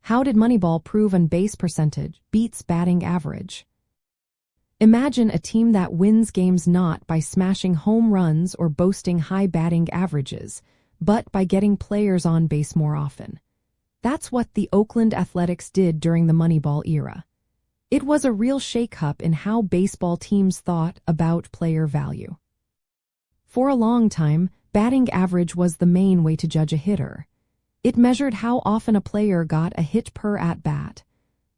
How did Moneyball prove on base percentage beats batting average? Imagine a team that wins games not by smashing home runs or boasting high batting averages, but by getting players on base more often. That's what the Oakland Athletics did during the Moneyball era. It was a real shake-up in how baseball teams thought about player value. For a long time, batting average was the main way to judge a hitter. It measured how often a player got a hit per at-bat.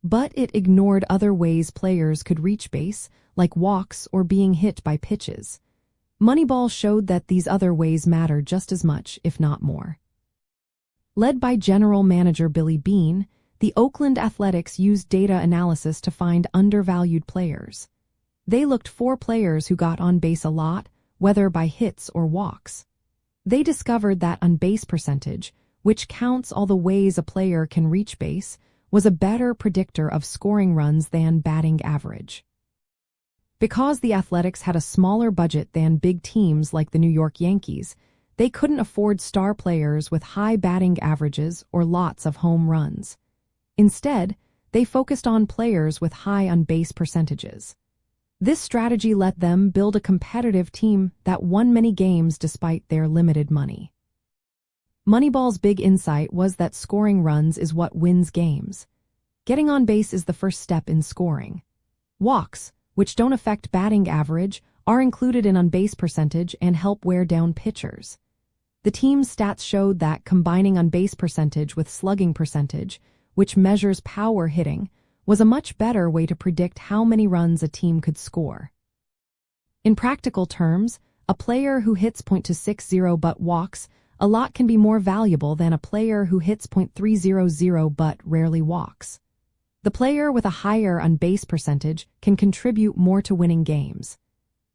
But it ignored other ways players could reach base, like walks or being hit by pitches. Moneyball showed that these other ways matter just as much, if not more. Led by general manager Billy Beane, the Oakland Athletics used data analysis to find undervalued players. They looked for players who got on base a lot, whether by hits or walks. They discovered that on-base percentage, which counts all the ways a player can reach base, was a better predictor of scoring runs than batting average. Because the Athletics had a smaller budget than big teams like the New York Yankees, they couldn't afford star players with high batting averages or lots of home runs. Instead, they focused on players with high on-base percentages. This strategy let them build a competitive team that won many games despite their limited money. Moneyball's big insight was that scoring runs is what wins games. Getting on base is the first step in scoring. Walks, which don't affect batting average, are included in on-base percentage and help wear down pitchers. The team's stats showed that combining on-base percentage with slugging percentage, which measures power hitting, was a much better way to predict how many runs a team could score. In practical terms, a player who hits .260 but walks a lot can be more valuable than a player who hits .300 but rarely walks. The player with a higher on-base percentage can contribute more to winning games.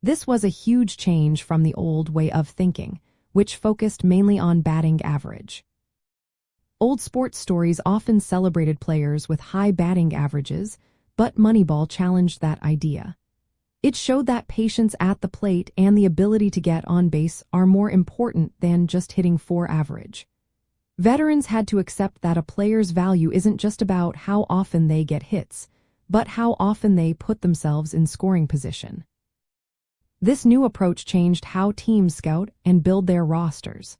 This was a huge change from the old way of thinking, which focused mainly on batting average. Old sports stories often celebrated players with high batting averages, but Moneyball challenged that idea. It showed that patience at the plate and the ability to get on base are more important than just hitting for average. Veterans had to accept that a player's value isn't just about how often they get hits, but how often they put themselves in scoring position. This new approach changed how teams scout and build their rosters.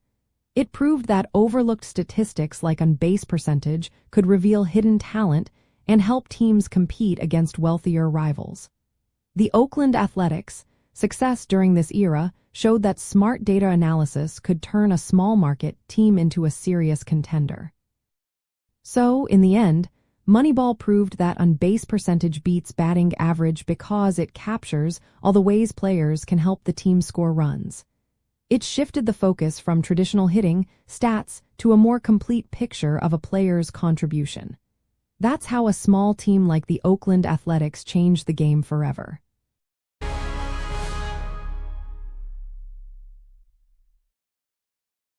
It proved that overlooked statistics like on-base percentage could reveal hidden talent and help teams compete against wealthier rivals. The Oakland Athletics' success during this era showed that smart data analysis could turn a small market team into a serious contender. So, in the end, Moneyball proved that on-base percentage beats batting average because it captures all the ways players can help the team score runs. It shifted the focus from traditional hitting stats to a more complete picture of a player's contribution. That's how a small team like the Oakland Athletics changed the game forever.